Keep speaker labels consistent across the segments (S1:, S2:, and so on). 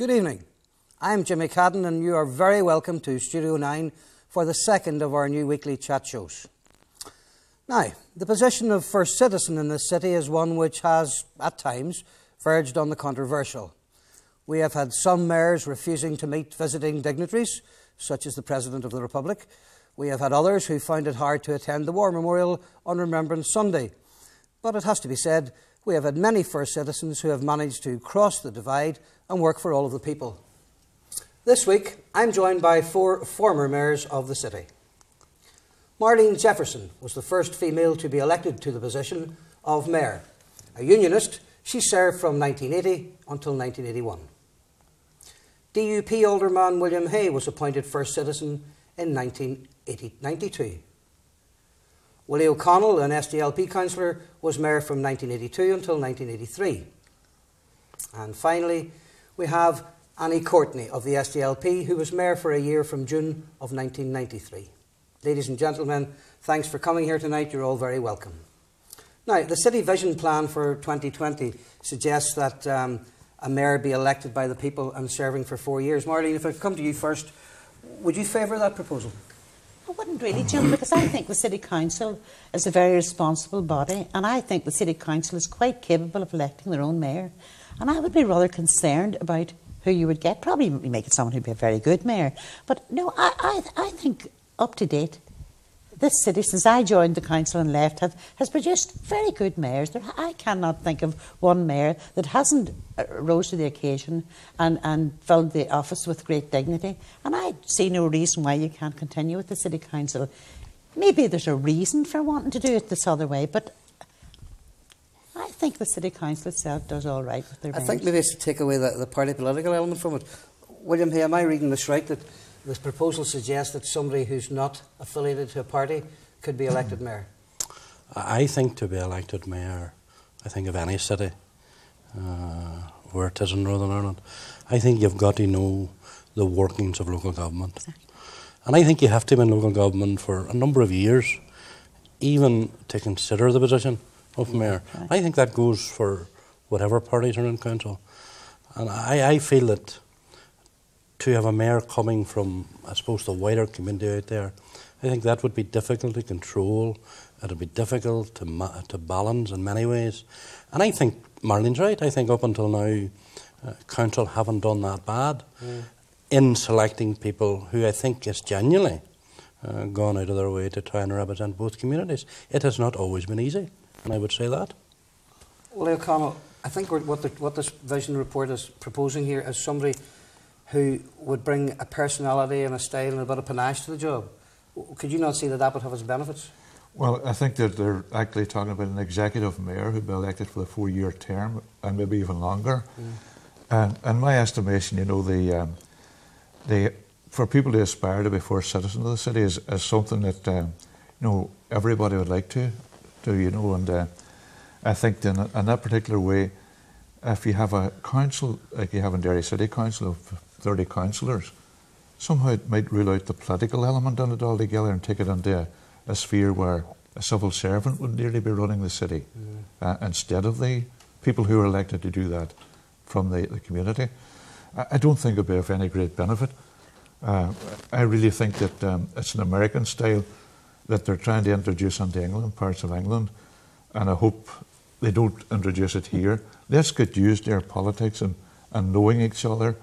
S1: Good evening. I'm Jimmy Cadden and you are very welcome to Studio 9 for the second of our new weekly chat shows. Now, the position of first citizen in this city is one which has, at times, verged on the controversial. We have had some mayors refusing to meet visiting dignitaries, such as the President of the Republic. We have had others who found it hard to attend the War Memorial on Remembrance Sunday. But it has to be said, we have had many first citizens who have managed to cross the divide and work for all of the people. This week, I'm joined by 4 former mayors of the city. Marilyn Jefferson was the first female to be elected to the position of mayor. A unionist, she served from 1980 until 1981. DUP alderman William Hay was appointed first citizen in 1992. Willie O'Connell, an SDLP councillor, was mayor from 1982 until 1983. And finally, we have Annie Courtney of the SDLP, who was mayor for a year from June of 1993. Ladies and gentlemen, thanks for coming here tonight. You're all very welcome. Now, the City Vision Plan for 2020 suggests that a mayor be elected by the people and serving for 4 years. Marlene, if I come to you first, would you favour that proposal?
S2: I wouldn't really, Jim, because I think the City Council is a very responsible body, and I think the City Council is quite capable of electing their own mayor. And I would be rather concerned about who you would get. Probably make it someone who'd be a very good mayor. But no, I think up to date, this city, since I joined the council and left, has produced very good mayors. I cannot think of one mayor that hasn't rose to the occasion and filled the office with great dignity. And I see no reason why you can't continue with the City Council. Maybe there's a reason for wanting to do it this other way, but I think the City Council itself does all right with their mayors.
S1: I think maybe it's to take away the party political element from it. William, am I reading this right, that this proposal suggests that somebody who's not affiliated to a party could be elected mayor?
S3: I think to be elected mayor, I think of any city, where it is in Northern Ireland, I think you've got to know the workings of local government. Exactly. And I think you have to be in local government for a number of years, even to consider the position of mayor. Right. I think that goes for whatever parties are in council. And I feel that to have a mayor coming from, I suppose, the wider community out there, I think that would be difficult to control. It would be difficult to balance in many ways. And I think Marlene's right. I think up until now, council haven't done that bad in selecting people who I think is genuinely gone out of their way to try and represent both communities. It has not always been easy, and I would say that.
S1: Well, O'Connell, I think what this vision report is proposing here is somebody who would bring a personality and a style and a bit of panache to the job. Could you not see that that would have its benefits?
S4: Well, I think that they're actually talking about an executive mayor who'd be elected for the 4-year term and maybe even longer. And my estimation, you know, for people to aspire to be first citizen of the city is something that you know, everybody would like to do, you know. And I think in that particular way, if you have a council like you have in Derry City Council of 30 councillors, somehow it might rule out the political element in it altogether and take it into a sphere where a civil servant would nearly be running the city instead of the people who are elected to do that from the community. I don't think it would be of any great benefit. I really think that it's an American style that they're trying to introduce into England, parts of England, and I hope they don't introduce it here. Let's get used to our politics and knowing each other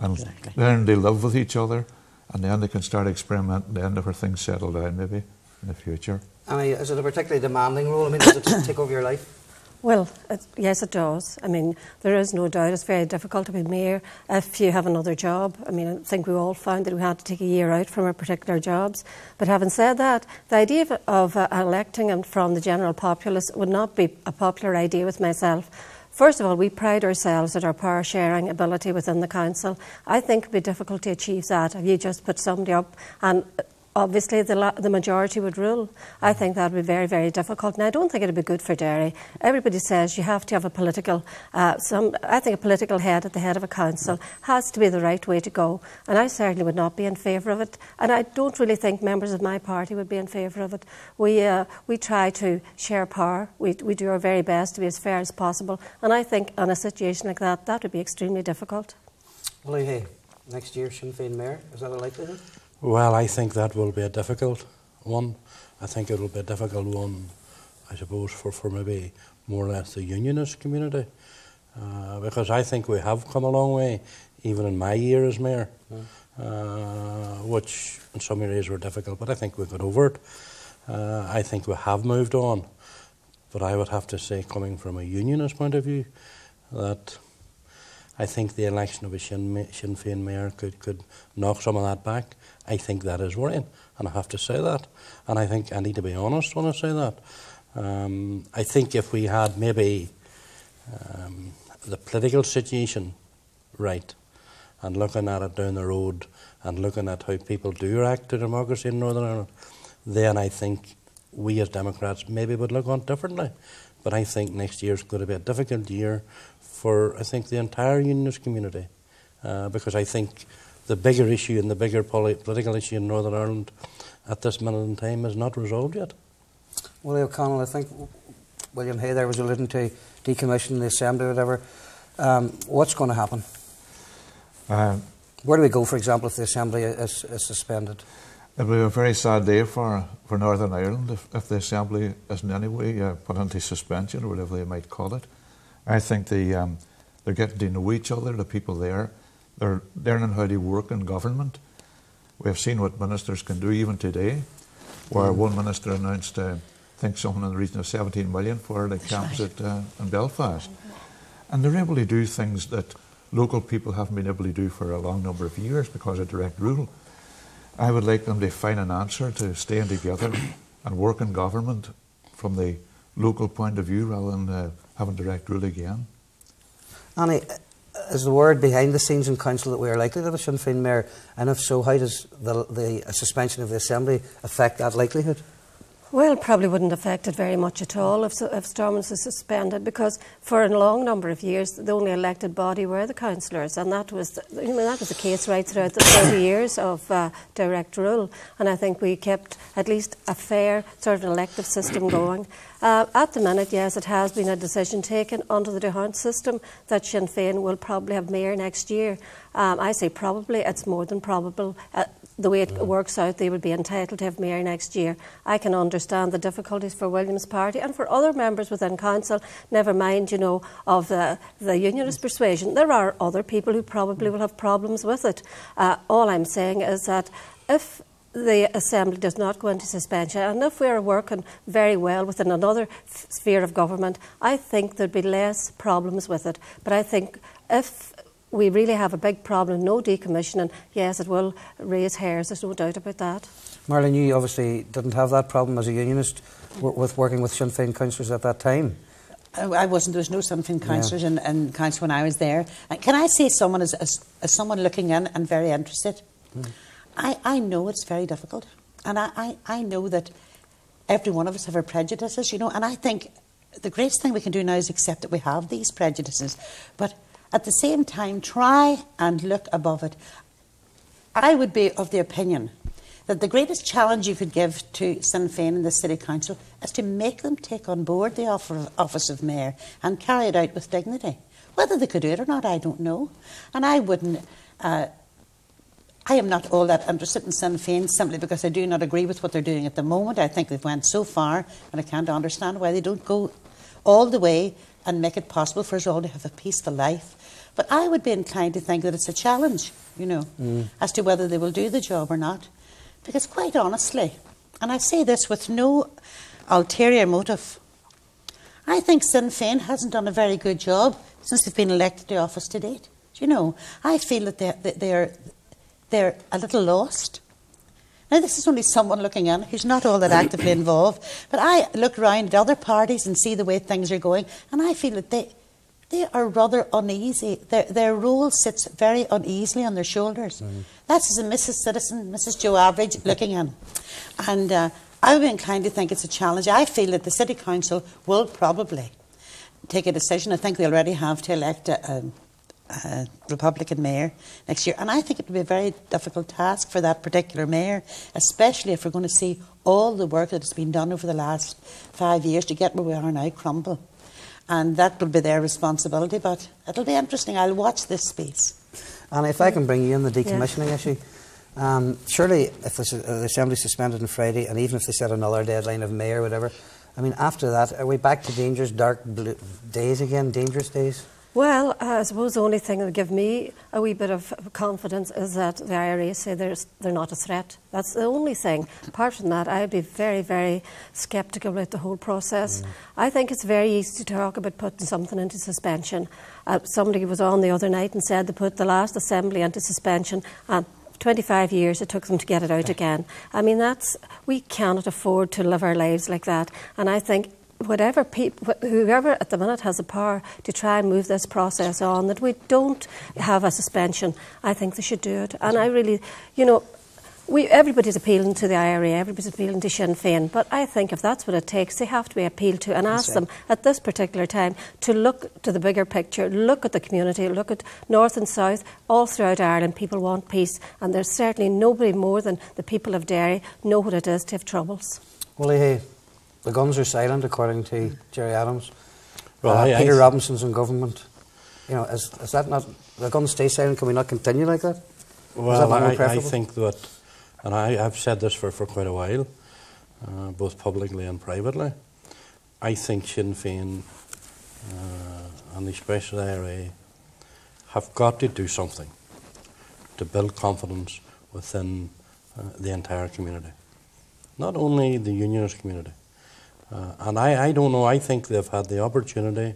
S4: and learn to live with each other, and then they can start experimenting then if things settle down maybe in the future. I mean,
S1: is it a particularly demanding role? I mean, does it take over your life?
S5: Well, yes, it does. I mean, there is no doubt it's very difficult to be mayor if you have another job. I mean, I think we all found that we had to take a year out from our particular jobs. But having said that, the idea of electing him from the general populace would not be a popular idea with myself. First of all, we pride ourselves at our power-sharing ability within the council. I think it would be difficult to achieve that if you just put somebody up and obviously the majority would rule. I think that would be very, very difficult, and I don't think it would be good for Derry. Everybody says you have to have a political, I think a political head at the head of a council has to be the right way to go, and I certainly would not be in favour of it, and I don't really think members of my party would be in favour of it. We try to share power, we do our very best to be as fair as possible, and I think in a situation like that, that would be extremely difficult.
S1: Well, hey, next year Sinn Féin Mayor, is that a likelihood?
S3: Well, I think that will be a difficult one. I think it will be a difficult one, I suppose, for maybe more or less the unionist community. Because I think we have come a long way, even in my year as mayor, which in some areas were difficult, but I think we got over it. I think we have moved on, but I would have to say, coming from a unionist point of view, that I think the election of a Sinn Féin mayor could knock some of that back. I think that is worrying, and I have to say that. And I think I need to be honest when I say that. I think if we had maybe the political situation right, and looking at it down the road, and looking at how people do react to democracy in Northern Ireland, then I think we as Democrats maybe would look on it differently. But I think next year is going to be a difficult year for, I think, the entire unionist community. Because I think the bigger issue and the bigger political issue in Northern Ireland at this minute in time is not resolved yet.
S1: Willie O'Connell, I think William Hay there was alluding to decommissioning the Assembly or whatever. What's going to happen? Where do we go, for example, if the Assembly is suspended?
S4: It will be a very sad day for Northern Ireland if the Assembly is in any way put into suspension, or whatever they might call it. I think they're getting to know each other, the people there. They're learning how to work in government. We have seen what ministers can do even today, where one minister announced, I think, something in the region of 17 million for the camps in Belfast. And they're able to do things that local people haven't been able to do for a long number of years because of direct rule. I would like them to find an answer to staying together and work in government from the local point of view rather than having direct rule again.
S1: Annie, is the word behind the scenes in council that we are likely to have a Sinn Féin mayor? And if so, how does the suspension of the Assembly affect that likelihood?
S5: Well, probably wouldn't affect it very much at all if Stormont is suspended, because for a long number of years the only elected body were the councillors, and that was the case right throughout the 30 years of direct rule. And I think we kept at least a fair sort of elective system going. At the minute, yes, it has been a decision taken under the D'Hondt system that Sinn Féin will probably have mayor next year. I say probably, it's more than probable. The way it works out, they would be entitled to have mayor next year. I can understand the difficulties for William's party and for other members within council, never mind, you know, of the unionist persuasion. There are other people who probably will have problems with it. All I'm saying is that if the Assembly does not go into suspension, and if we are working very well within another sphere of government, I think there'd be less problems with it. But I think if we really have a big problem, no decommissioning, yes, it will raise hairs, there's no doubt about that.
S1: Marilyn, you obviously didn't have that problem as a unionist with working with Sinn Féin councillors at that time.
S2: I wasn't. There was no Sinn Féin councillors in council when I was there. Can I say, someone as someone looking in and very interested, I know it's very difficult, and I know that every one of us have our prejudices, you know, and I think the greatest thing we can do now is accept that we have these prejudices, but at the same time try and look above it. I would be of the opinion that the greatest challenge you could give to Sinn Féin in the City Council is to make them take on board the office of Mayor and carry it out with dignity. Whether they could do it or not, I don't know. And I wouldn't... I am not all that interested in Sinn Féin simply because I do not agree with what they're doing at the moment. I think they've went so far, and I can't understand why they don't go all the way and make it possible for us all to have a peaceful life. But I would be inclined to think that it's a challenge, you know, as to whether they will do the job or not. Because quite honestly, and I say this with no ulterior motive, I think Sinn Féin hasn't done a very good job since they've been elected to office to date. Do you know, I feel that they're a little lost. Now, this is only someone looking in who's not all that actively involved, but I look around at other parties and see the way things are going, and I feel that they are rather uneasy. Their role sits very uneasily on their shoulders. That's as a Mrs. Citizen, Mrs. Joe Average looking in. And I would be inclined to think it's a challenge. I feel that the City Council will probably take a decision. I think they already have to elect a Republican mayor next year, and I think it will be a very difficult task for that particular mayor, especially if we're going to see all the work that has been done over the last 5 years to get where we are now crumble. And that will be their responsibility, but it'll be interesting. I'll watch this space.
S1: And if I can bring you in the decommissioning issue, surely if the Assembly suspended on Friday, and even if they set another deadline of May or whatever, I mean, after that, are we back to dangerous, dark days again, dangerous days?
S5: Well, I suppose the only thing that would give me a wee bit of confidence is that the IRA say they're not a threat. That's the only thing. Apart from that, I'd be very, very sceptical about the whole process. I think it's very easy to talk about putting something into suspension. Somebody was on the other night and said they put the last Assembly into suspension, and 25 years it took them to get it out again. I mean, we cannot afford to live our lives like that. And I think whoever at the minute has the power to try and move this process on, that we don't have a suspension, I think they should do it. And I really, everybody's appealing to the IRA, everybody's appealing to Sinn Féin, but I think if that's what it takes, they have to be appealed to and ask them at this particular time to look to the bigger picture, look at the community, look at north and south, all throughout Ireland. People want peace, and there's certainly nobody more than the people of Derry know what it is to have troubles.
S1: Well, hey, the guns are silent, according to Gerry Adams.
S3: Well,
S1: Peter Robinson's in government. Is that not, the guns stay silent? Can we not continue like that?
S3: Well, I think that, and I've said this for quite a while, both publicly and privately, I think Sinn Féin and especially the IRA have got to do something to build confidence within the entire community. Not only the unionist community. And I don't know, I think they've had the opportunity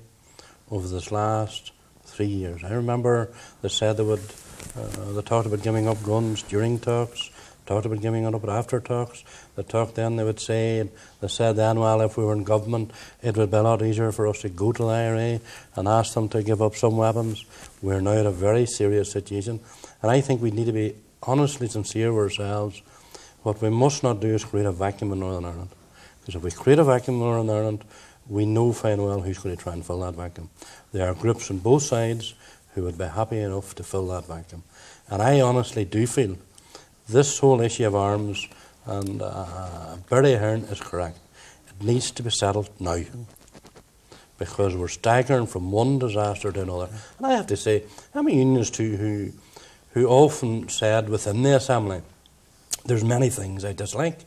S3: over this last 3 years. I remember they said they talked about giving up guns during talks, talked about giving it up after talks. They talked then, they said then, well, if we were in government, it would be a lot easier for us to go to the IRA and ask them to give up some weapons. We're now in a very serious situation. And I think we need to be honestly sincere with ourselves. What we must not do is create a vacuum in Northern Ireland. Because if we create a vacuum in Northern Ireland, we know fine well who's going to try and fill that vacuum. There are groups on both sides who would be happy enough to fill that vacuum. And I honestly do feel this whole issue of arms, and Barry Ahern is correct. It needs to be settled now. Because we're staggering from one disaster to another. And I have to say, I'm a unionist too who often said within the Assembly, there's many things I dislike,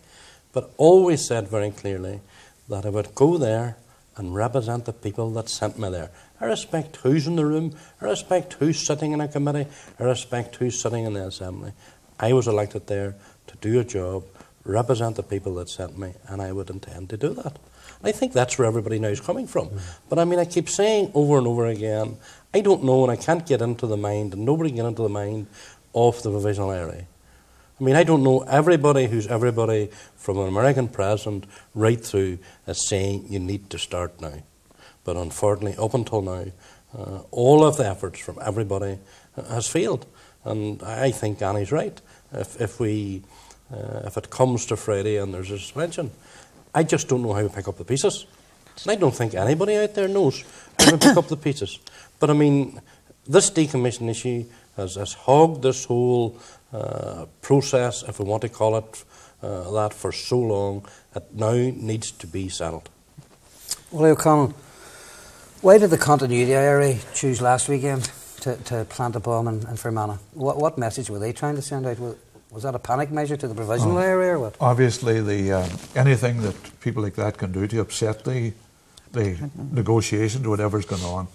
S3: but always said very clearly that I would go there and represent the people that sent me there. I respect who's in the room, I respect who's sitting in a committee, I respect who's sitting in the Assembly. I was elected there to do a job, represent the people that sent me, and I would intend to do that. I think that's where everybody now is coming from. But I mean, I keep saying over and over again, I don't know, and I can't get into the mind, and nobody can get into the mind of the Provisional IRA. I mean, I don't know everybody who's everybody from an American president right through is saying you need to start now. But unfortunately, up until now, all of the efforts from everybody has failed. And I think Annie's right. If it comes to Friday and there's a suspension, I just don't know how to pick up the pieces. And I don't think anybody out there knows how to pick up the pieces. But I mean, this decommission issue has hogged this whole process, if we want to call it that, for so long. It now needs to be settled.
S1: Willie O'Connell, why did the Continuity IRA choose last weekend to plant a bomb in Fermanagh? What message were they trying to send out? Was that a panic measure to the Provisional IRA or what?
S4: Obviously, anything that people like that can do to upset the negotiations, whatever's going on,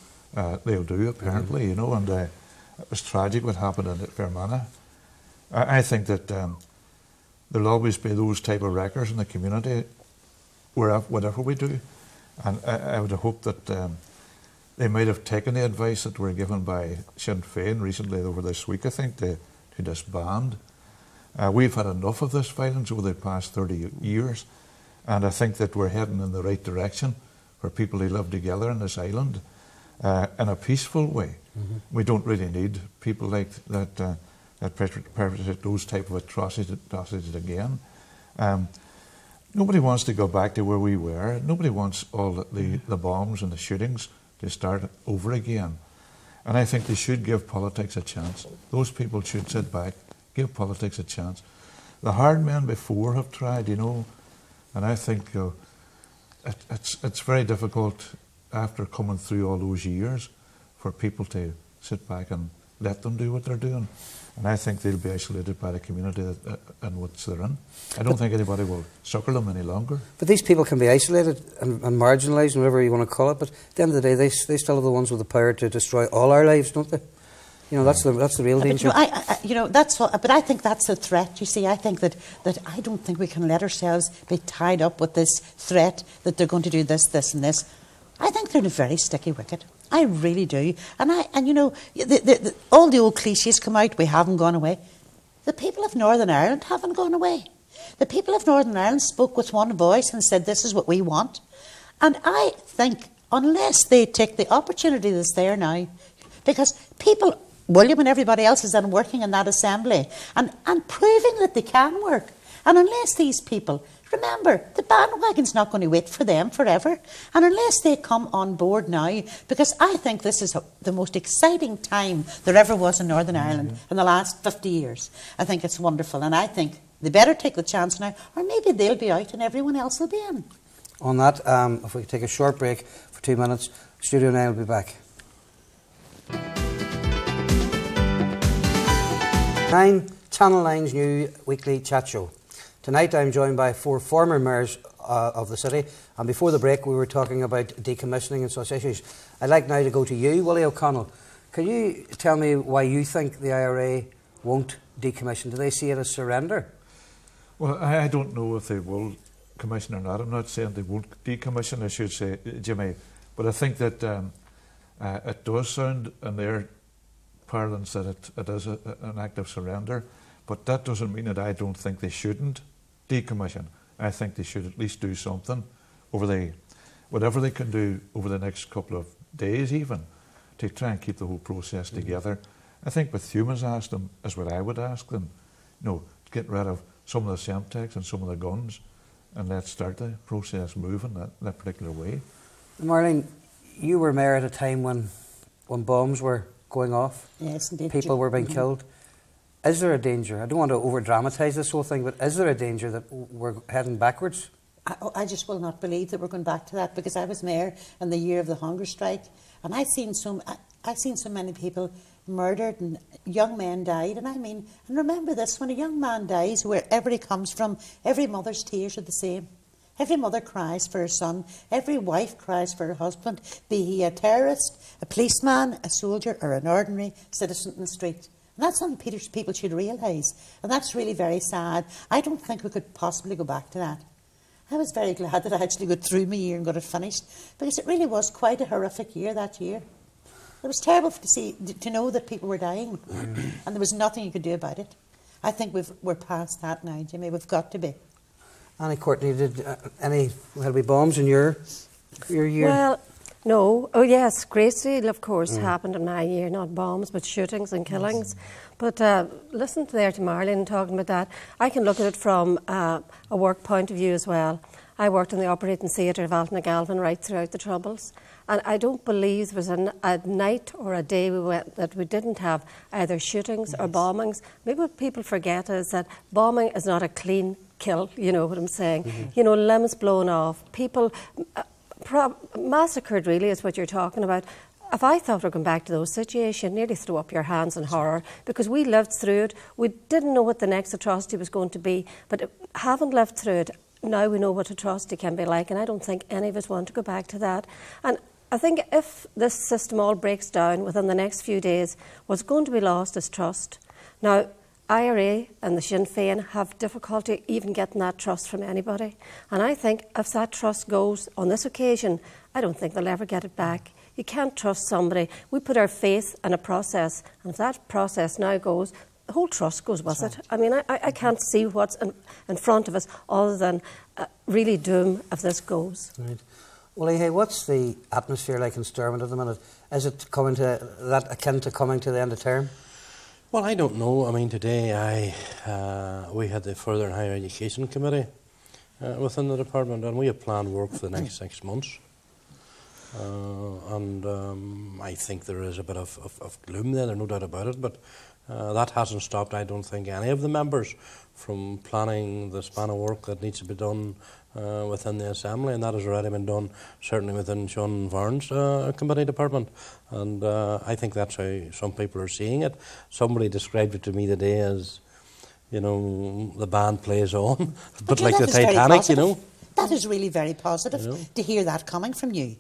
S4: they'll do, apparently, and it was tragic what happened in Fermanagh. I think that there'll always be those type of wreckers in the community, whatever we do. And I would hope that they might have taken the advice that were given by Sinn Féin recently over this week, I think, to disband. We've had enough of this violence over the past 30 years, and I think that we're heading in the right direction for people to live together on this island in a peaceful way. We don't really need people like that perpetrate those type of atrocities again. Nobody wants to go back to where we were. Nobody wants all the bombs and the shootings to start over again. And I think they should give politics a chance. Those people should sit back, give politics a chance. The hard men before have tried, and I think it's very difficult after coming through all those years for people to sit back and let them do what they're doing. And I think they'll be isolated by the community in which they're in. I don't think anybody will succour them any longer.
S1: But these people can be isolated and marginalised, whatever you want to call it, but at the end of the day, they still have the ones with the power to destroy all our lives, don't they? You know, that's the real danger.
S2: But I think that's a threat. You see, I think that I don't think we can let ourselves be tied up with this threat that they're going to do this, this, and this. I think they're in a very sticky wicket. I really do. And you know, all the old cliches come out. We haven't gone away. The people of Northern Ireland haven't gone away. The people of Northern Ireland spoke with one voice and said, "This is what we want." And I think unless they take the opportunity that's there now, because people. William and everybody else is then working in that assembly and proving that they can work. And unless these people, remember, the bandwagon's not going to wait for them forever. And unless they come on board now, because I think this is the most exciting time there ever was in Northern Ireland in the last 50 years. I think it's wonderful. And I think they better take the chance now, or maybe they'll be out and everyone else will be in.
S1: On that, if we could take a short break for 2 minutes, Studio 9 will be back. 9, Channel 9's new weekly chat show. Tonight I'm joined by 4 former mayors of the city, and before the break we were talking about decommissioning and such issues. I'd like now to go to you, Willie O'Connell. Can you tell me why you think the IRA won't decommission? Do they see it as surrender?
S4: Well, I don't know if they will commission or not. I'm not saying they won't decommission, I should say, Jimmy, but I think that it does sound in their parlance that it is an act of surrender, but that doesn't mean that I don't think they shouldn't decommission. I think they should at least do something whatever they can do over the next couple of days even, to try and keep the whole process together. I think what humans ask them is what I would ask them. You know, get rid of some of the Semtex and some of the guns, and let's start the process moving that particular way.
S1: Marilyn, you were mayor at a time when bombs were going off.
S2: Yes, indeed.
S1: People were being killed. Is there a danger? I don't want to over-dramatise this whole thing, but is there a danger that we're heading backwards?
S2: I just will not believe that we're going back to that, because I was mayor in the year of the hunger strike, and I've seen so many people murdered and young men died. And and remember this: when a young man dies, wherever he comes from, every mother's tears are the same. Every mother cries for her son. Every wife cries for her husband, be he a terrorist, a policeman, a soldier, or an ordinary citizen in the street. And that's something people should realise. And that's really very sad. I don't think we could possibly go back to that. I was very glad that I actually got through my year and got it finished, because it really was quite a horrific year that year. It was terrible to know that people were dying, and there was nothing you could do about it. I think we're past that now, Jimmy. We've got to be.
S1: Annie, Courtney, will be bombs in your year?
S5: Well, no. Oh, yes, great deal, of course, happened in my year. Not bombs, but shootings and killings. But listen there to Marilyn talking about that. I can look at it from a work point of view as well. I worked in the operating theatre of Altnagalvin right throughout the Troubles. And I don't believe there was a night or a day that we didn't have either shootings or bombings. Maybe what people forget is that bombing is not a clean kill, you know what I'm saying. You know, limbs blown off, people massacred really is what you're talking about. If I thought we were going back to those situations, nearly throw up your hands in horror, because we lived through it. We didn't know what the next atrocity was going to be, but having lived through it, now we know what atrocity can be like, and I don't think any of us want to go back to that. And I think if this system all breaks down within the next few days, what's going to be lost is trust. Now, IRA and the Sinn Féin have difficulty even getting that trust from anybody. And I think if that trust goes on this occasion, I don't think they'll ever get it back. You can't trust somebody. We put our faith in a process, and if that process now goes, the whole trust goes with it. I mean, I can't see what's in front of us other than really doom if this goes.
S1: Right. Well, hey, what's the atmosphere like in Stormont at the minute? Is it coming to that akin to coming to the end of term?
S3: Well, I don't know. I mean, today we had the Further and Higher Education Committee within the department, and we have planned work for the next 6 months. I think there is a bit of gloom there, there's no doubt about it, but That hasn't stopped, I don't think, any of the members from planning the span of work that needs to be done within the Assembly, and that has already been done, certainly within Sean Varn's committee department. And I think that's how some people are seeing it. Somebody described it to me today as, you know, the band plays on, but like the Titanic, you know.
S2: That is really very positive, you know, to hear that coming from you.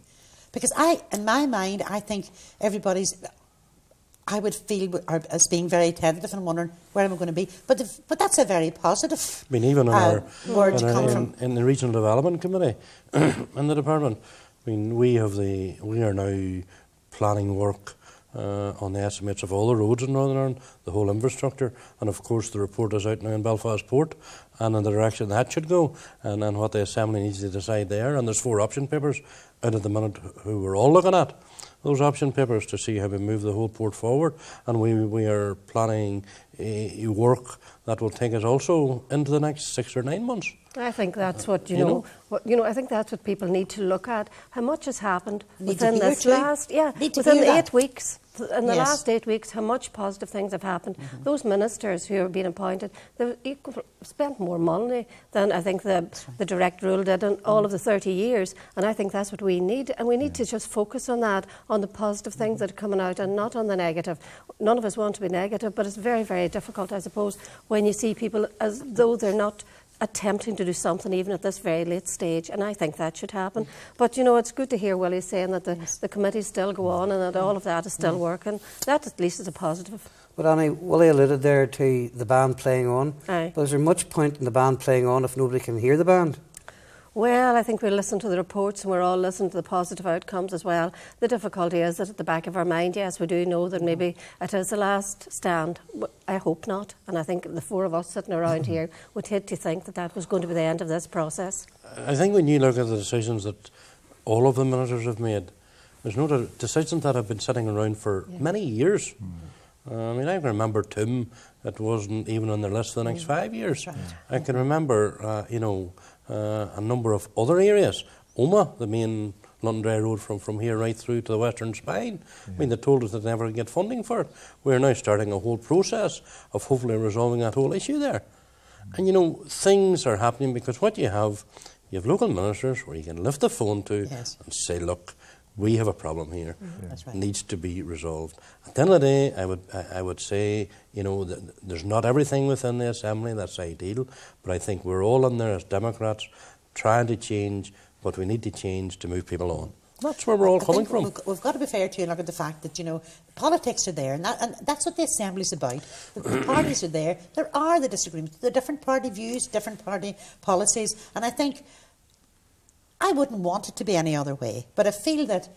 S2: Because in my mind, I think I would feel as being very tentative and wondering where am I going to be. But that's a very positive
S3: I mean, even in the Regional Development Committee in the department, I mean, we are now planning work on the estimates of all the roads in Northern Ireland, the whole infrastructure, and of course the report is out now in Belfast Port and in the direction that should go, and what the Assembly needs to decide there. And there's 4 option papers out at the minute who we're all looking at, those option papers, to see how we move the whole port forward. And we are planning a work that will take us also into the next 6 or 9 months.
S5: I think that's what, I think that's what people need to look at. How much has happened within this within 8 weeks. In the last 8 weeks, how much positive things have happened. Those ministers who have been appointed, they've spent more money than I think the direct rule did in all of the 30 years. And I think that's what we need. And we need to just focus on that, on the positive things that are coming out and not on the negative. None of us want to be negative, but it's very, very difficult, I suppose, when you see people as though they're not attempting to do something even at this very late stage, and I think that should happen. But it's good to hear Willie saying that the committees still go on and that all of that is still working. That at least is a positive.
S1: But Annie, Willie alluded there to the band playing on.
S5: Aye.
S1: But is there much point in the band playing on if nobody can hear the band?
S5: Well, I think we'll listen to the reports and we're all listening to the positive outcomes as well. The difficulty is that at the back of our mind, yes, we do know that maybe it is the last stand. I hope not. And I think the 4 of us sitting around here would hate to think that that was going to be the end of this process.
S3: I think when you look at the decisions that all of the ministers have made, there's no decisions that have been sitting around for many years. I mean, I can remember Tim, it wasn't even on their list for the next 5 years. Right. I can remember, a number of other areas. Oma, the main London Dry Road from here right through to the Western Spine. I mean, they told us they'd never get funding for it. We're now starting a whole process of hopefully resolving that whole issue there. And, things are happening because what you have local ministers where you can lift the phone to and say, look, we have a problem here. That's right. It needs to be resolved. At the end of the day, I would say, there's not everything within the Assembly that's ideal, but I think we're all in there as Democrats trying to change what we need to change to move people on. That's where we're all coming from.
S2: We've got to be fair to you and look at the fact that, politics are there, and that's what the Assembly's about. The parties are there. There are the disagreements, the different party views, different party policies, and I think I wouldn't want it to be any other way, but I feel that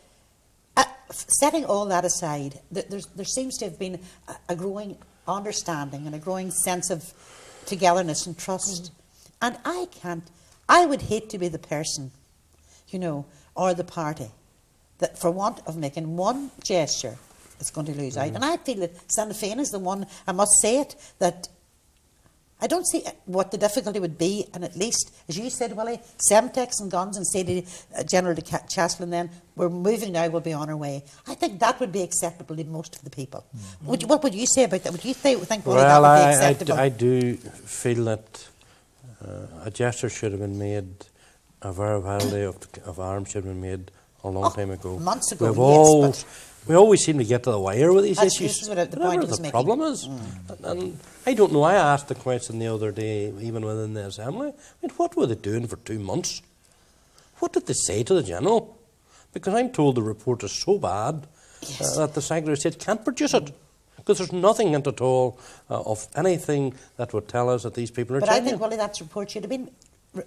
S2: setting all that aside, there seems to have been a growing understanding and a growing sense of togetherness and trust. And I would hate to be the person, or the party, that for want of making one gesture is going to lose out. And I feel that Sinn Féin is the one, I must say it, that I don't see what the difficulty would be, and at least, as you said, Willie, Semtex and guns and say to General Chancellor then, we're moving now, we'll be on our way. I think that would be acceptable to most of the people. What would you say about that? Would you think, Willie, that would be acceptable?
S3: I do feel that a gesture should have been made, a variability of arms should have been made a long time ago.
S2: Months ago,
S3: we always seem to get to the wire with these issues.
S2: This is what the point was making.
S3: Problem is. And I don't know, I asked the question the other day, even within the Assembly, what were they doing for 2 months? What did they say to the General? Because I'm told the report is so bad that the Secretary of State can't produce it. Because there's nothing in it at all of anything that would tell us that these people are changing.
S2: But I think, Willie, that report should have been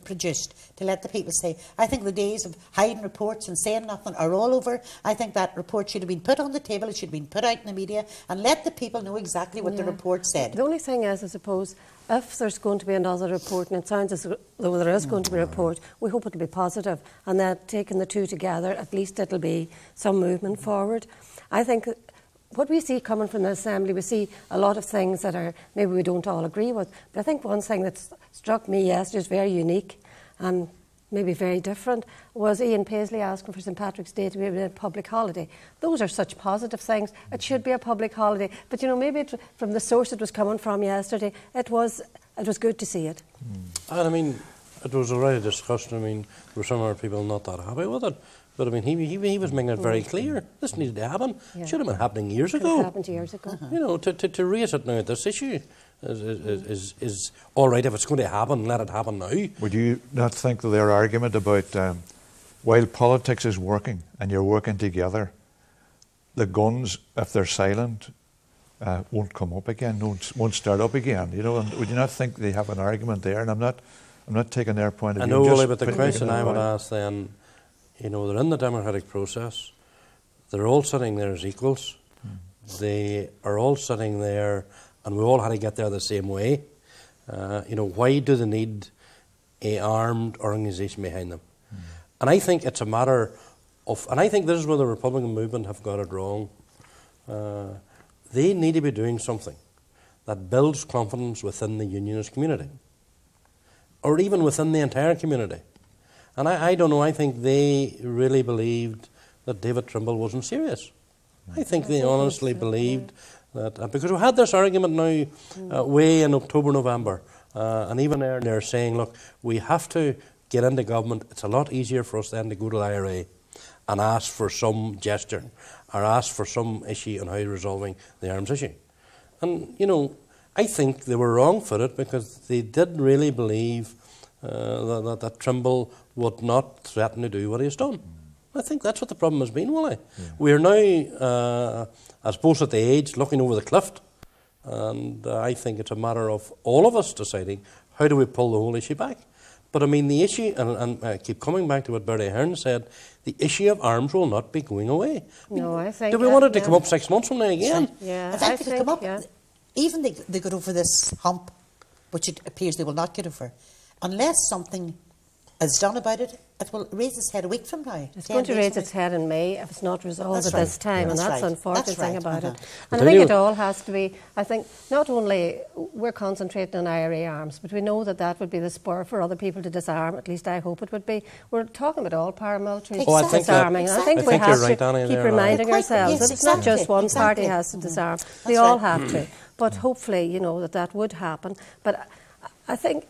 S2: produced to let the people say. I think the days of hiding reports and saying nothing are all over. I think that report should have been put on the table, it should have been put out in the media, and let the people know exactly what the report said.
S5: The only thing is, I suppose, if there's going to be another report, and it sounds as though there is going to be a report, we hope it'll be positive, and that taking the two together, at least it'll be some movement forward. I think what we see coming from the Assembly, we see a lot of things that are maybe we don't all agree with. But I think one thing that struck me yesterday is very unique. And maybe very different, was Ian Paisley asking for St Patrick's Day to be a public holiday. Those are such positive things. It should be a public holiday. But, you know, maybe from the source it was coming from yesterday, it was good to see it.
S3: And I mean, it was already discussed. I mean, there were some other people not that happy with it. But I mean, he was making it very clear. This needed to happen.
S5: Yeah.
S3: Should have been happening years
S5: Could
S3: ago.
S5: have happened years ago.
S3: You know, to raise it now at this issue is all right. If it's going to happen, let it happen now.
S4: Would you not think that their argument about while politics is working and you're working together, the guns, if they're silent, won't come up again, won't start up again? You know, and would you not think they have an argument there? And I'm not taking their point of view.
S3: I know, Willie, but the question I would ask then, you know, they're in the democratic process. They're all sitting there as equals. They are all sitting there, and we all had to get there the same way. You know, why do they need an armed organisation behind them? And I think it's a matter of, and I think this is where the Republican movement have got it wrong. They need to be doing something that builds confidence within the unionist community, or even within the entire community. And I don't know, I think they really believed that David Trimble wasn't serious. I think they honestly believed that, because we had this argument now way in October, November, and even there they're saying, look, we have to get into government. It's a lot easier for us then to go to the IRA and ask for some gesture or ask for some issue on how you're resolving the arms issue. And, you know, I think they were wrong-footed because they did really believe that Trimble would not threaten to do what he has done. I think that's what the problem has been, Willie. Yeah. We are now, I suppose, at the age looking over the cliff, and I think it's a matter of all of us deciding how do we pull the whole issue back. But I mean, the issue, and I keep coming back to what Bertie Ahern said, the issue of arms will not be going away.
S5: No, I think.
S3: Do we want it to come up 6 months from now again?
S2: Yeah, in fact, if it come up, even they got over this hump, which it appears they will not get over, unless something is done about it, it will raise its head a week from now.
S5: It's going to raise its head in May if it's not resolved at this time, and that's the unfortunate thing about it. And I think it all has to be, I think, not only we're concentrating on IRA arms, but we know that that would be the spur for other people to disarm, at least I hope it would be. We're talking about all paramilitaries disarming. I think we have to keep reminding ourselves that it's not just one party has to disarm, they all have to. But hopefully, you know, that would happen. But I think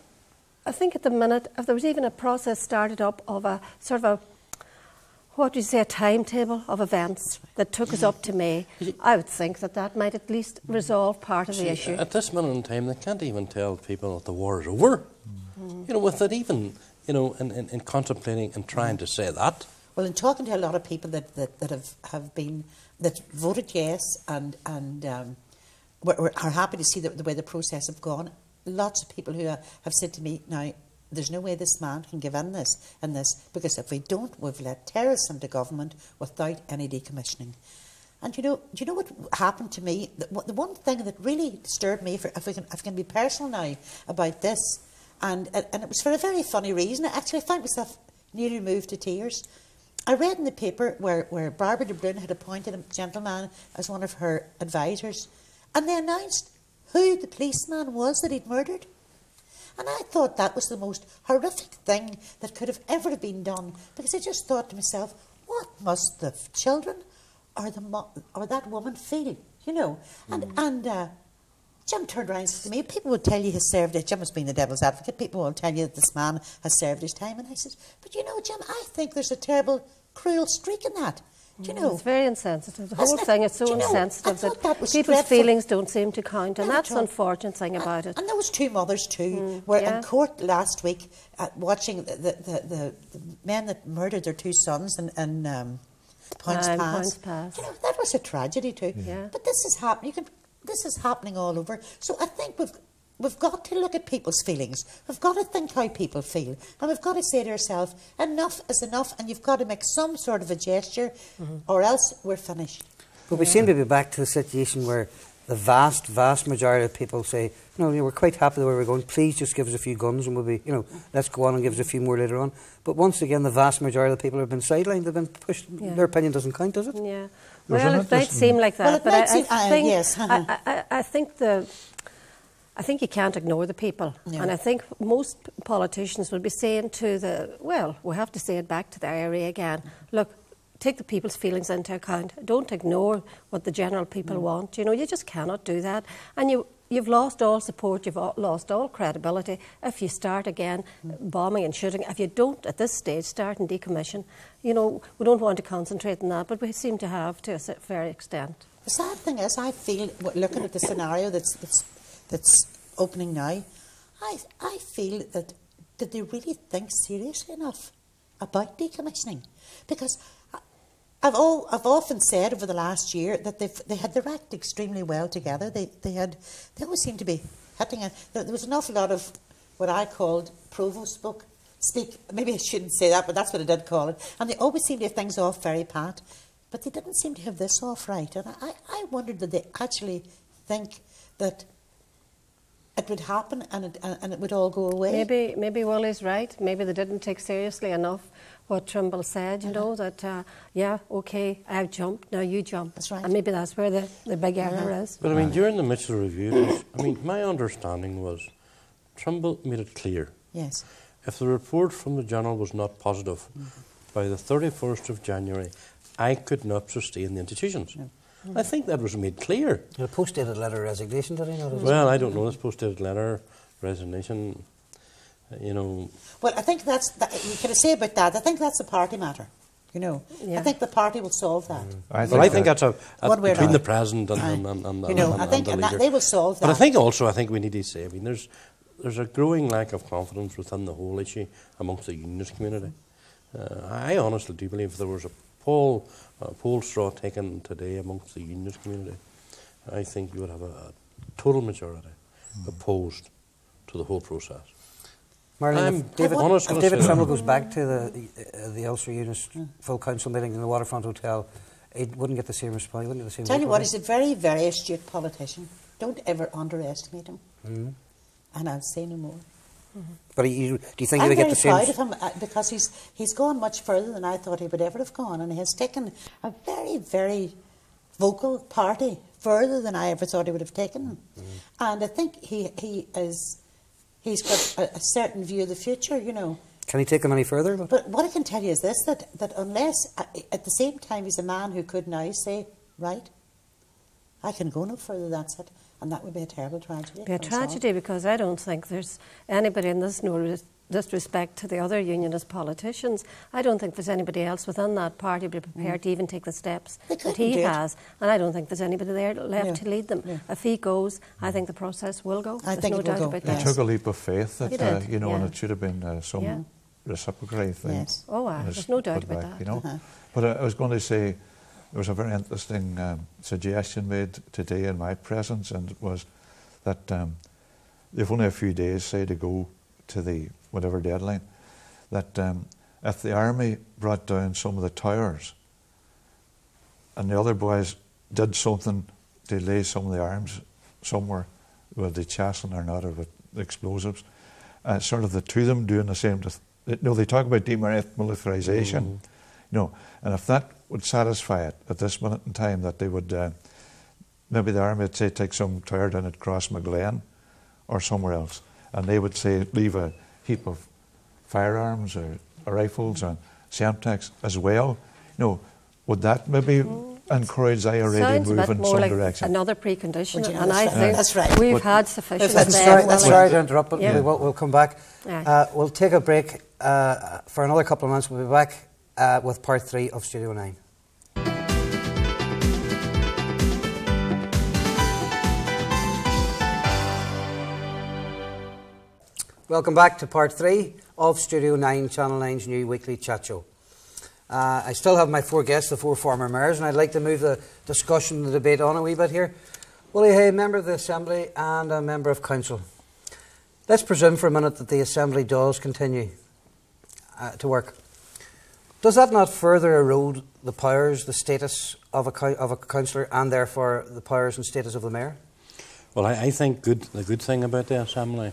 S5: at the minute, if there was even a process started up of a sort of a timetable of events that took us up to May, I would think that might at least resolve part of the issue.
S3: At this minute in time, they can't even tell people that the war is over. You know, with it even, you know, in contemplating and trying to say that.
S2: Well, in talking to a lot of people that voted yes and are happy to see the way the process have gone. Lots of people who have said to me, now, there's no way this man can give in this, because if we don't, we've let terrorists into government without any decommissioning. And do you know what happened to me? The one thing that really disturbed me, if I can be personal now about this, and it was for a very funny reason. I actually found myself nearly moved to tears. I read in the paper where Barbara de Bruyne had appointed a gentleman as one of her advisors, and they announced who the policeman was that he'd murdered. And I thought that was the most horrific thing that could have ever been done, because I just thought to myself, what must the children or that woman feel, you know? And Jim turned around and said to me, people will tell you he served it. Jim has been the devil's advocate. People will tell you that this man has served his time. And I said, but you know, Jim, I think there's a terrible, cruel streak in that. Do you know?
S5: It's very insensitive. The whole thing is so insensitive that people's feelings don't seem to count, and that's the unfortunate thing about it.
S2: And there was two mothers too, were in court last week watching the men that murdered their two sons in Points Pass. You know, that was a tragedy too. Yeah. But this is happening. This is happening all over. So I think we've got to look at people's feelings. We've got to think how people feel. And we've got to say to ourselves, enough is enough, and you've got to make some sort of a gesture, or else we're finished.
S1: But we seem to be back to the situation where the vast, vast majority of people say, no, we're quite happy the way we're going. Please just give us a few guns and we'll be, you know, let's go on and give us a few more later on. But once again, the vast majority of the people have been sidelined. They've been pushed. Their opinion doesn't count, does it?
S5: Yeah. Well, it might seem like that, but I think I think you can't ignore the people. And I think most politicians will be saying to we have to say it back to the IRA again, look, take the people's feelings into account. Don't ignore what the general people want. You know, you just cannot do that. And you've lost all support, you've lost all credibility if you start again bombing and shooting. If you don't, at this stage, start and decommission. You know, we don't want to concentrate on that, but we seem to have to a fair extent.
S2: The sad thing is, I feel, looking at the scenario that's opening now, I feel that did they really think seriously enough about decommissioning? Because I've often said over the last year that they had their act extremely well together. They always seemed to be hitting it. There was an awful lot of what I called provost speak. Maybe I shouldn't say that, but that's what I did call it. And they always seemed to have things off very pat. But they didn't seem to have this off right. And I wondered, did they actually think that it would happen and it would all go away?
S5: Maybe Willie's right. Maybe they didn't take seriously enough what Trimble said, you know, that, OK, I've jumped, now you jump.
S2: That's right.
S5: And maybe that's where the big error is.
S3: But I mean, during the Mitchell review, my understanding was Trimble made it clear.
S2: Yes.
S3: If the report from the Journal was not positive, by the 31st of January, I could not sustain the institutions. I think that was made clear.
S1: A post-dated letter of resignation, did he not?
S3: Well, I don't know, this post-dated letter, resignation, you know.
S2: Well, I think you can say about that, I think that's a party matter, you know. I think the party will solve that.
S3: I think that's between the President and
S2: you know, I think
S3: the leader.
S2: they will solve that.
S3: But I think we need to say, there's a growing lack of confidence within the whole issue amongst the unionist community. I honestly do believe if there was a poll straw taken today amongst the unionist community, I think you would have a total majority opposed to the whole process.
S1: Marilyn, if David Trimble goes back to the Ulster Unionist Full Council meeting in the Waterfront Hotel, he wouldn't get the same response. He wouldn't get the same.
S2: Tell you what, he's a very, very astute politician. Don't ever underestimate him. And I'll say no more.
S1: But do you think he'll get the same?
S2: I'm very proud of him because he's gone much further than I thought he would ever have gone, and he has taken a very, very vocal party further than I ever thought he would have taken him. And I think he's got a certain view of the future, you know.
S1: Can he take them any further?
S2: But what I can tell you is this, that unless, at the same time, he's a man who could now say, right, I can go no further, that's it. And that would be a terrible tragedy.
S5: It would be a tragedy because I don't think there's anybody in this, no disrespect to the other unionist politicians, I don't think there's anybody else within that party be prepared to even take the steps that he has. And I don't think there's anybody there left to lead them. If he goes, I think the process will go. There's no doubt about that.
S4: It took a leap of faith that, you know, and it should have been some reciprocal thing.
S2: Yes.
S5: Oh, there's no doubt about that.
S4: You know? But I was going to say, there was a very interesting suggestion made today in my presence, and it was that they've only a few days, say, to go to the whatever deadline, that if the army brought down some of the towers and the other boys did something to lay some of the arms somewhere, with the chastening or not, or with explosives, sort of the two of them doing the same. They talk about demilitarisation, you know, and if that would satisfy it at this minute in time, that they would, maybe the army would say take some tower down at Crossmaglen or somewhere else, and they would say leave a heap of firearms or rifles and Semtex as well. You know, would that maybe encourage IRA to move in some direction?
S5: Another precondition, and I think
S2: that's right.
S5: We've had sufficient.
S1: Sorry to interrupt, but we'll come back. We'll take a break for another couple of months. We'll be back with part 3 of Studio 9. Welcome back to part 3 of Studio 9, Channel 9's new weekly chat show. I still have my 4 guests, the 4 former mayors, and I'd like to move the discussion, the debate on a wee bit here. Willie Hay, member of the Assembly and a member of Council. Let's presume for a minute that the Assembly does continue to work. Does that not further erode the powers, the status of a councillor, and therefore the powers and status of the mayor?
S3: Well, I think the good thing about the Assembly,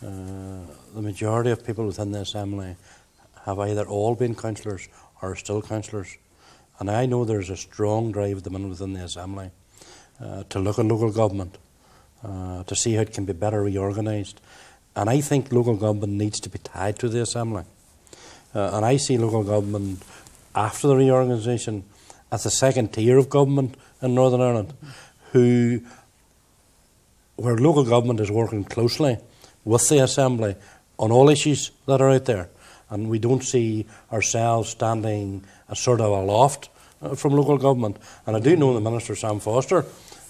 S3: the majority of people within the Assembly have either all been councillors or are still councillors. And I know there's a strong drive at the minute within the Assembly to look at local government to see how it can be better reorganised. And I think local government needs to be tied to the Assembly. And I see local government after the reorganisation as the second tier of government in Northern Ireland, where local government is working closely with the Assembly on all issues that are out there. And we don't see ourselves standing as sort of aloft from local government. And I do know the Minister, Sam Foster,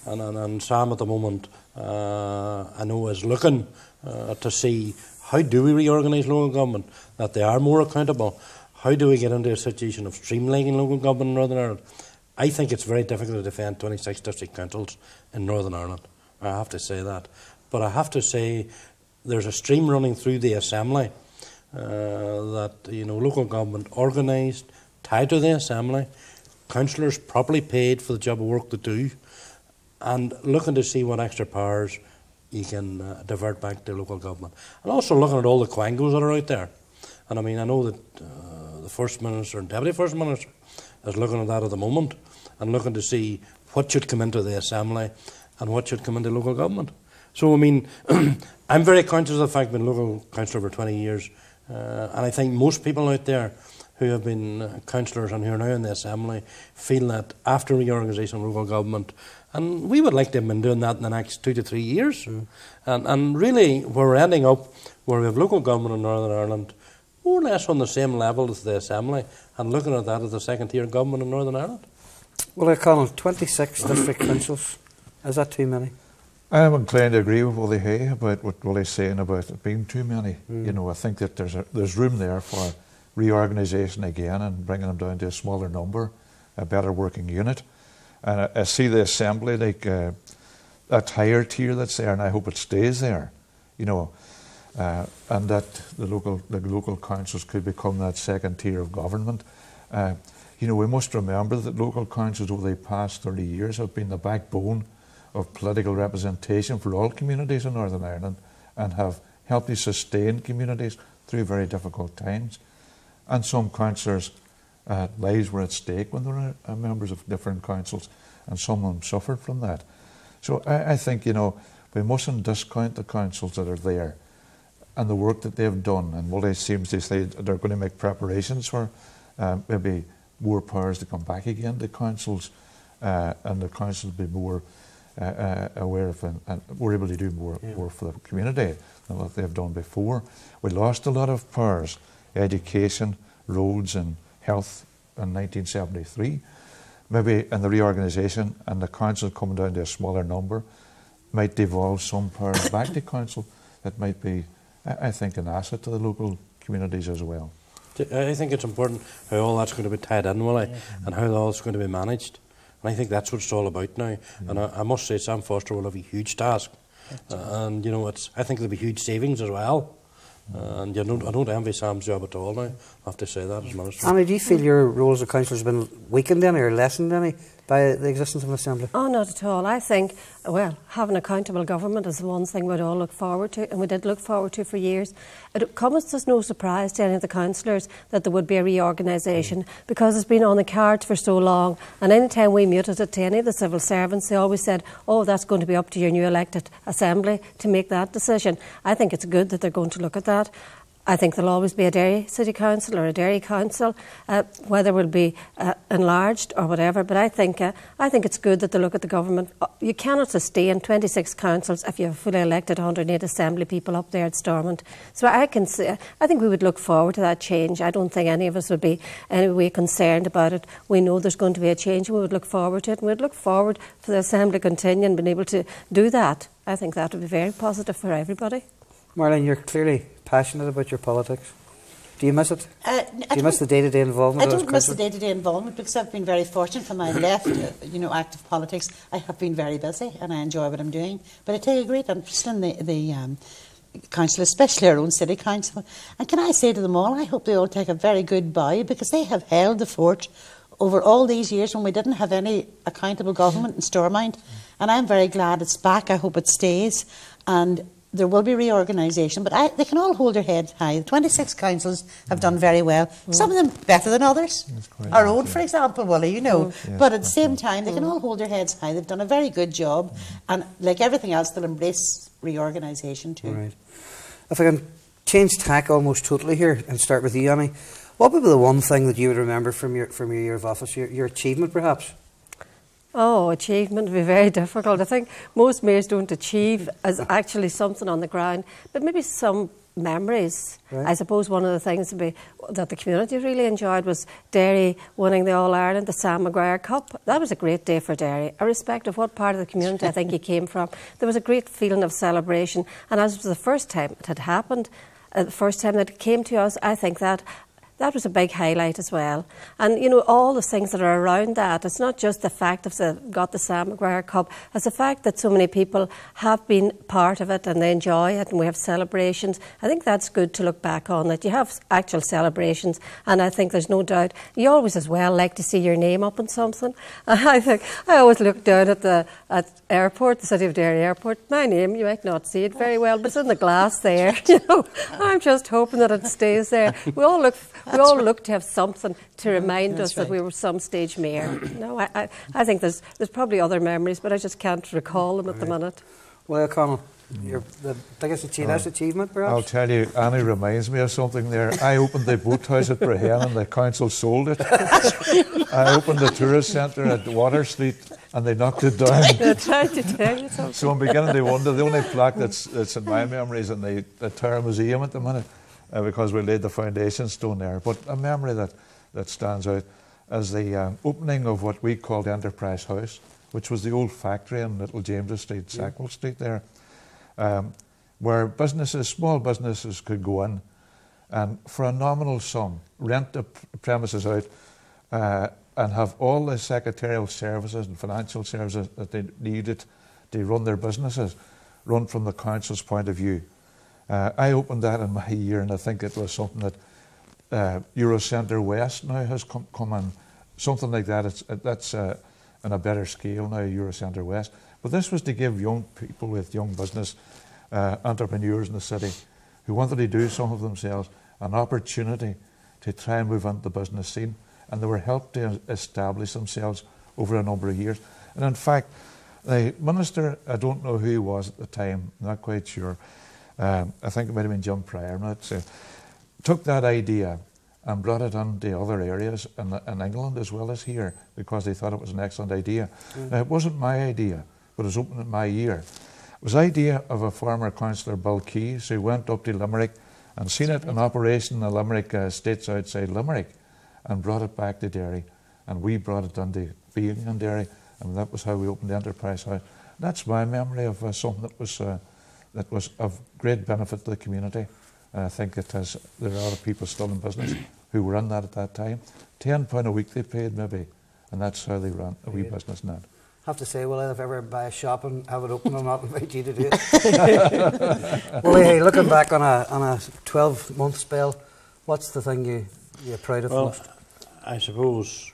S3: and Sam at the moment, I know is looking to see how do we reorganise local government, that they are more accountable. How do we get into a situation of streamlining local government in Northern Ireland? I think it's very difficult to defend 26 district councils in Northern Ireland. I have to say that. But I have to say there's a stream running through the Assembly that, local government organised, tied to the Assembly, councillors properly paid for the job of work they do, and looking to see what extra powers you can divert back to local government. And also looking at all the quangos that are out there. And I mean, I know that the First Minister and Deputy First Minister is looking at that at the moment and looking to see what should come into the Assembly and what should come into local government. So, I mean, I'm very conscious of the fact I've been local councillor for 20 years, and I think most people out there who have been councillors and who are now in the Assembly feel that after reorganisation of local government, and we would like to have been doing that in the next 2 to 3 years, and really we're ending up where we have local government in Northern Ireland more or less on the same level as the Assembly, and looking at that as the second tier government in Northern Ireland.
S1: Well, O'Connell, 26 district councils, is that too many?
S4: I'm inclined to agree with Willie Hay about what Willie's saying about it being too many. I think that there's room there for reorganisation again and bringing them down to a smaller number, a better working unit. And I see the Assembly like that higher tier that's there, and I hope it stays there, and that the local councils could become that second tier of government. We must remember that local councils over the past 30 years have been the backbone of political representation for all communities in Northern Ireland and have helped to sustain communities through very difficult times. And some councillors' lives were at stake when they were members of different councils, and some of them suffered from that. So I think, we mustn't discount the councils that are there and the work that they've done. And Willie seems to say they're going to make preparations for maybe more powers to come back again to councils, and the councils will be more aware of and we're able to do more for the community than what they've done before. We lost a lot of powers, education, roads and health in 1973. Maybe in the reorganisation and the council coming down to a smaller number might devolve some powers back to council that might be, I think, an asset to the local communities as well.
S3: I think it's important how all that's going to be tied in, Willie, and how all that's going to be managed. And I think that's what it's all about now. And I must say, Sam Foster will have a huge task. And, I think there'll be huge savings as well. And I don't envy Sam's job at all now. I have to say that as Minister.
S1: Annie, do you feel your role as a councillor has been weakened any or lessened any by the existence of an Assembly?
S5: Oh, not at all. I think, having accountable government is the one thing we'd all look forward to, and we did look forward to for years. It comes as no surprise to any of the councillors that there would be a reorganisation, because it's been on the cards for so long, and any time we muted it to any of the civil servants, they always said, oh, that's going to be up to your new elected Assembly to make that decision. I think it's good that they're going to look at that. I think there'll always be a Derry City Council or a Derry Council, whether it will be enlarged or whatever. But I think it's good that they look at the government. You cannot sustain 26 councils if you have fully elected 108 Assembly people up there at Stormont. So I think we would look forward to that change. I don't think any of us would be in any way concerned about it. We know there's going to be a change, and we would look forward to it. And we'd look forward for the Assembly continuing being able to do that. I think that would be very positive for everybody.
S1: Marilyn, you're clearly passionate about your politics. Do you miss it? Do you miss the day-to-day involvement?
S2: I don't miss the day-to-day involvement, because I've been very fortunate from my left, active politics. I have been very busy and I enjoy what I'm doing. But I take a great interest in the council, especially our own city council. And can I say to them all, I hope they all take a very good bow, because they have held the fort over all these years when we didn't have any accountable government in Stormont. And I'm very glad it's back. I hope it stays. And there will be reorganisation, but they can all hold their heads high. The 26 councils have done very well. Some of them better than others. Our own, for example, Wally, you know.
S4: Yes,
S2: but at the same time, they can all hold their heads high. They've done a very good job. And like everything else, they'll embrace reorganisation too.
S1: Right. If I can change tack almost totally here and start with you, Annie, what would be the one thing that you would remember from your year of office, your achievement perhaps?
S5: Oh, achievement would be very difficult. I think most mayors don't achieve as actually something on the ground, but maybe some memories.
S1: Right.
S5: I suppose one of the things that the community really enjoyed was Derry winning the All-Ireland, the Sam Maguire Cup. That was a great day for Derry, irrespective of what part of the community I think you came from. There was a great feeling of celebration, and as it was the first time it had happened, the first time that it came to us, I think that was a big highlight as well. And, you know, all the things that are around that, it's not just the fact of got the Sam Maguire Cup, it's the fact that so many people have been part of it and they enjoy it and we have celebrations. I think that's good to look back on, that you have actual celebrations, and I think there's no doubt you always as well like to see your name up on something. I always look down at airport, the City of Derry Airport, my name, you might not see it very well, but it's in the glass there. You know, I'm just hoping that it stays there. We all look to have something to remind us that we were some stage mayor. No, I think there's probably other memories, but I just can't recall them at the minute.
S1: Well, Connell, the biggest achievement perhaps?
S4: I'll tell you, Annie reminds me of something there. I opened the boathouse at Brahen and the council sold it. I opened the tourist centre at Water Street and they knocked it down.
S5: I tried to tell you something.
S4: So I'm beginning to wonder, the only plaque that's in my memory is in the Tower Museum at the minute. Because we laid the foundation stone there. But a memory that stands out is the opening of what we called Enterprise House, which was the old factory in Little James Street, Sackville Street there, where small businesses could go in and for a nominal sum rent the premises out and have all the secretarial services and financial services that they needed to run their businesses, run from the council's point of view. I opened that in my year, and I think it was something that Eurocentre West now has come in. Something like that. That's on a better scale now, Eurocentre West. But this was to give young people with young business entrepreneurs in the city who wanted to do some of themselves an opportunity to try and move into the business scene. And they were helped to establish themselves over a number of years. And in fact, the minister, I don't know who he was at the time, not quite sure, I think it might have been Jim Pryor, took that idea and brought it into other areas in England as well as here because they thought it was an excellent idea. Now, it wasn't my idea, but it was opened in my year. It was the idea of a former councillor, Bill Keys, who went up to Limerick and seen it in operation in the Limerick estates outside Limerick and brought it back to Derry. And we brought it into being in Derry, and that was how we opened the Enterprise House. That's my memory of something that was of great benefit to the community. And I think there are a lot of people still in business who were in that at that time. £10 a week they paid maybe, and that's how they ran a wee business net.
S1: I have to say, well, if I ever buy a shop and have it open, I'll not invite you to do it. Well, hey, looking back on a 12-month spell, what's the thing you're proud of most?
S3: I suppose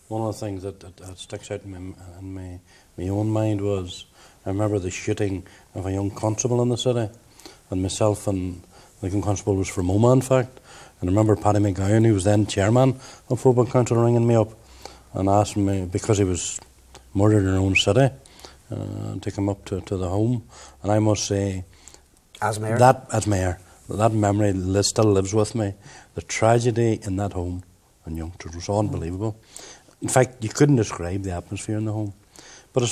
S3: one of the things that sticks out in my own mind was I remember the shooting of a young constable in the city, and myself and the young constable was from Omagh, in fact. And I remember Paddy McGowan, who was then chairman of Football Council, ringing me up and asking me, because he was murdered in our own city, to come up to the home. And I must say,
S1: as mayor,
S3: that memory still lives with me. The tragedy in that home and youngsters was unbelievable. In fact, you couldn't describe the atmosphere in the home. But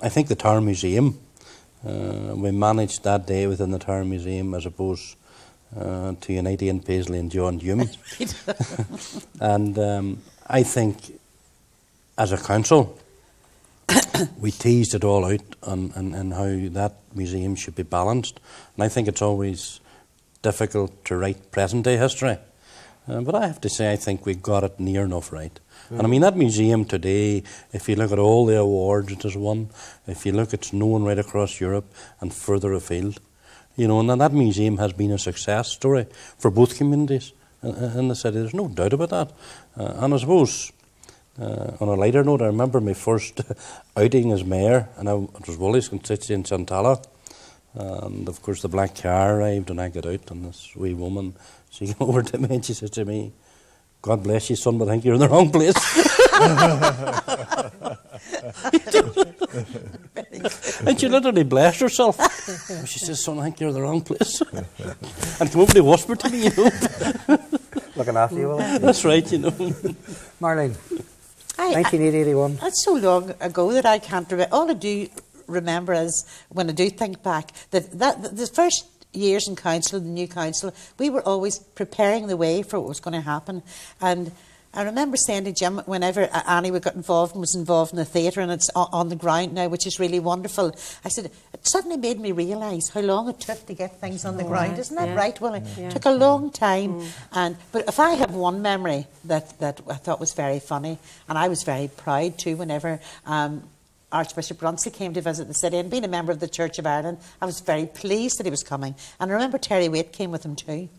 S3: I think the Tower Museum, we managed that day within the Tower Museum as opposed to unite Ian Paisley and John Hume. And I think as a council, we teased it all out on how that museum should be balanced. And I think it's always difficult to write present-day history. But I have to say, I think we got it near enough right. And I mean, that museum today, if you look at all the awards it has won, if you look, it's known right across Europe and further afield. You know, and that museum has been a success story for both communities in the city. There's no doubt about that. And I suppose, on a lighter note, I remember my first outing as mayor, and it was Wally's constituency in Santala. And of course the black car arrived and I got out, and this wee woman, she came over to me and she said to me, "God bless you, son, but I think you're in the wrong place." And she literally blessed herself. She says, "Son, I think you're in the wrong place." And came over to whisper to me, you know.
S1: Looking after you, Will.
S3: That's right, you know.
S1: Marlene, 1981.
S2: That's so long ago that I can't remember. All I do remember is, when I do think back, that the first years in council, the new council, we were always preparing the way for what was going to happen. And I remember saying to Jim, whenever Annie got involved and was involved in the theatre, and it's on the ground now, which is really wonderful, I said, it suddenly made me realise how long it took to get things on the ground. Isn't that right, Willie? It took a long time. But if I have one memory that I thought was very funny, and I was very proud too, whenever Archbishop Brunsey came to visit the city, and being a member of the Church of Ireland, I was very pleased that he was coming. And I remember Terry Waite came with him too.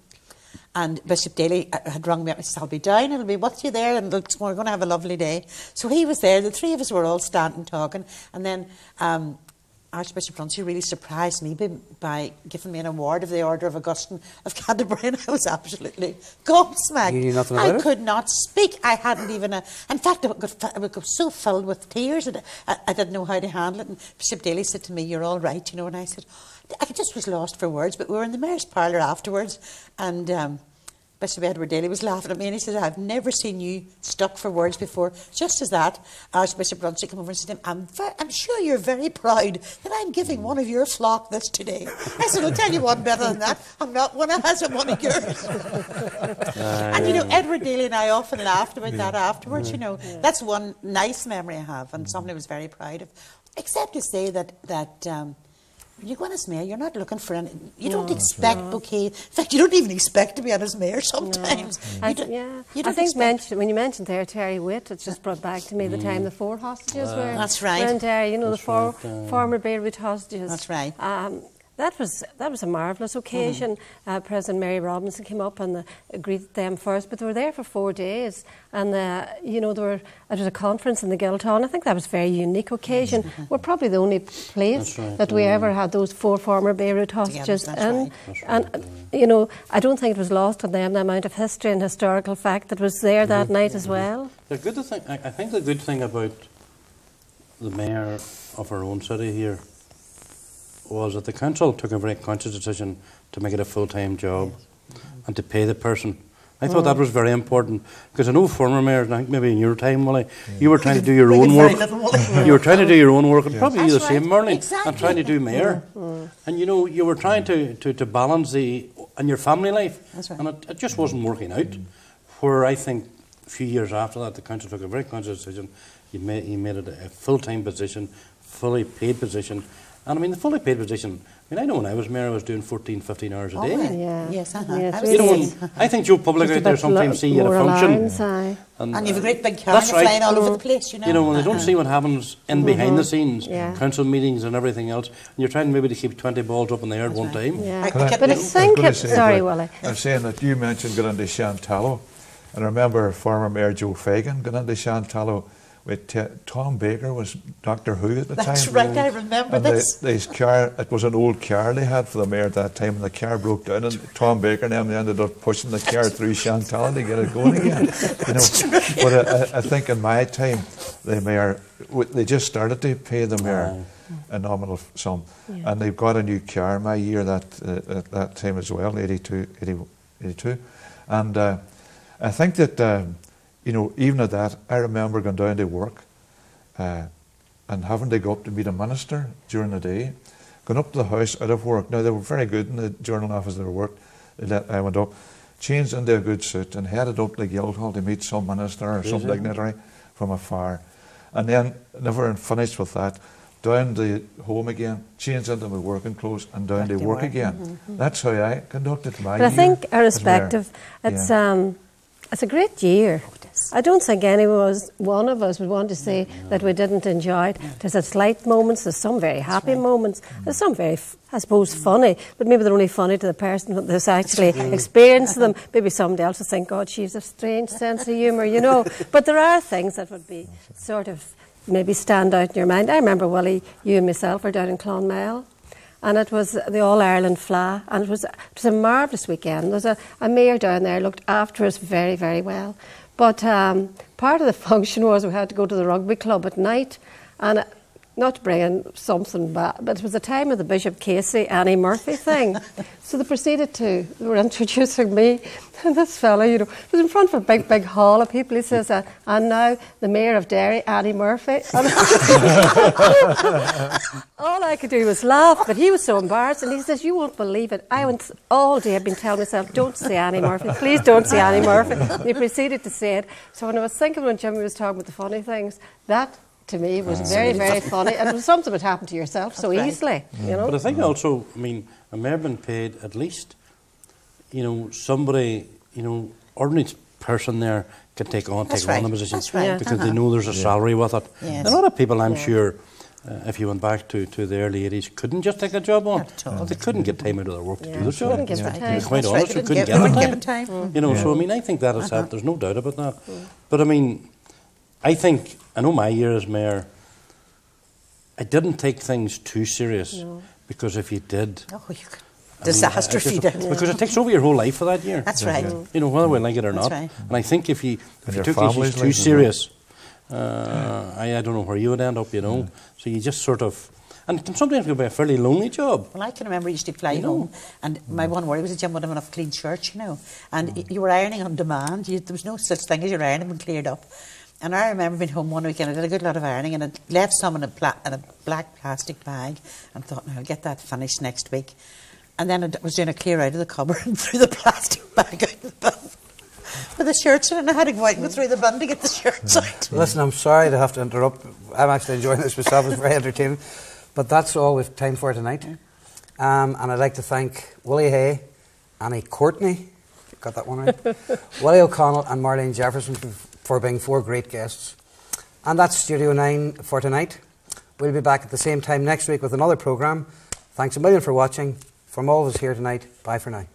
S2: And Bishop Daly had rung me up and said, "I'll be down, it'll be with you there, and we're going to have a lovely day." So he was there, the three of us were all standing talking, and then Archbishop Brunsey really surprised me by giving me an award of the Order of Augustine of Canterbury, and I was absolutely gobsmacked.
S1: You knew nothing about it?
S2: I could not speak. I hadn't even in fact, I got so filled with tears that I didn't know how to handle it. And Bishop Daly said to me, "You're all right, you know," and I said, I just was lost for words. But we were in the mayor's parlour afterwards, and Bishop Edward Daly was laughing at me, and he said, "I've never seen you stuck for words before." Just as that, Archbishop Brunsey came over and said to him, I'm sure you're very proud that I'm giving one of your flock this today." I said, "I'll tell you one better than that. I'm not one of us, I'm one of yours." And you know, Edward Daly and I often laughed about that afterwards, you know. That's one nice memory I have, and something I was very proud of. Except to say that when you go in as mayor, you're not looking for any. You don't expect bouquet. In fact, you don't even expect to be on as mayor sometimes.
S5: I think when you mentioned there Terry Waite, it just brought back to me the time the 4 hostages were.
S2: That's right.
S5: Were in Derry, you know, the 4 former Beirut hostages.
S2: That's right.
S5: That was a marvellous occasion. President Mary Robinson came up and greeted them first, but they were there for 4 days, and you know, it was a conference in the Guildhall. I think that was a very unique occasion. We're probably the only place that we ever had those 4 former Beirut hostages in, and you know, I don't think it was lost on them the amount of history and historical fact that was there that night as well.
S3: I think the good thing about the mayor of our own city here was that the council took a very conscious decision to make it a full-time job and to pay the person. I thought that was very important, because I know former mayors, and I think maybe in your time, Willie, you were trying to do your own work. You were trying to do your own work, and probably you the same, Marilyn, and trying to do mayor. And you know, you were trying to balance in your family life, and it just wasn't working out. Where I think a few years after that, the council took a very conscious decision. You made it a full-time position, fully paid position. And I mean, the fully paid position, I mean, I know when I was mayor, I was doing 14, 15 hours a day.
S2: Yes,
S3: you know, I think Joe Public out there sometimes see you at a function.
S2: And you have a great big car flying all over the place, you know.
S3: You know, when they don't see what happens in behind the scenes, council meetings and everything else, and you're trying maybe to keep 20 balls up in the air at one time.
S5: But I think sorry, Willie.
S4: I'm saying that you mentioned going into Shantallow, and I remember former Mayor Joe Fagan going into Shantallow with Tom Baker was Doctor Who at the time.
S2: That's right, I remember this.
S4: It was an old car they had for the mayor at that time, and the car broke down, and Tom Baker and them ended up pushing the car through Chantal to get it going again. You know, but I think in my time, the mayor, they just started to pay the mayor a nominal sum, and they've got a new car in my year at that time as well, 82, and I think that. You know, even at that, I remember going down to work and having to go up to meet a minister during the day, going up to the house out of work. Now, they were very good in the journal office they worked. I went up, changed into a good suit and headed up to the Guildhall to meet some minister or some dignitary from afar. And then, never finished with that, down to home again, changed into my working clothes and down to work again. That's how I conducted my year.
S5: But I think, irrespective, it's a great year. I don't think one of us would want to say that we didn't enjoy it. There's a slight moments, there's some very happy moments, there's some very, I suppose, funny, but maybe they're only funny to the person that's actually experienced them. Maybe somebody else will think, God, she has a strange sense of humour, you know. But there are things that would be sort of maybe stand out in your mind. I remember, Willie, you and myself were down in Clonmel, and it was the All-Ireland Fla, and it was a marvellous weekend. There's a mayor down there looked after us very, very well. But part of the function was we had to go to the rugby club at night, and not to bring in something bad, but it was the time of the Bishop Casey, Annie Murphy thing. So they were introducing me, and this fella, you know, was in front of a big, big hall of people. He says, and now the Mayor of Derry, Annie Murphy. And all I could do was laugh, but he was so embarrassed, and he says, you won't believe it. I went all day, I've been telling myself, don't say Annie Murphy, please don't say Annie Murphy. And he proceeded to say it. So when I was thinking when Jimmy was talking about the funny things, that to me was very, very funny, and it was something that happened to yourself so easily, you know.
S3: But I think also, I mean, a mayor being paid at least, you know, somebody, you know, ordinary person there can take on the position because they know there's a salary with it.
S2: Yes.
S3: A lot of people, I'm sure, if you went back to the early 80s, couldn't just take a job on. They couldn't get time out of their work to do the job. To be quite honest, they couldn't get the time. You know, so I mean, I think that is that. There's no doubt about that. But I mean, I know my year as mayor, I didn't take things too serious because if you did,
S2: disaster if you did.
S3: Because it takes over your whole life for that year.
S2: That's right.
S3: You know, whether we like it or not. And I think if you took things too serious, I don't know where you would end up. You know, so you just sort of. And it can sometimes be a fairly lonely job.
S2: Well, I can remember I used to fly home, and my one worry was that Jim wouldn't have enough clean shirts, you know. And you were ironing on demand. There was no such thing as your ironing when cleared up. And I remember being home one weekend, I did a good lot of ironing, and I left some in a black plastic bag, and thought, no, I'll get that finished next week. And then I was doing a clear out of the cupboard and threw the plastic bag out of the bin with the shirts in it, and I had to go out and go through the bin to get the shirts out.
S1: Listen, I'm sorry to have to interrupt. I'm actually enjoying this myself. It's very entertaining. But that's all we've time for tonight. And I'd like to thank Willie Hay, Annie Courtney, got that one right, Willie O'Connell and Marilyn Jefferson for being 4 great guests. And that's Studio 9 for tonight. We'll be back at the same time next week with another programme. Thanks a million for watching. From all of us here tonight, bye for now.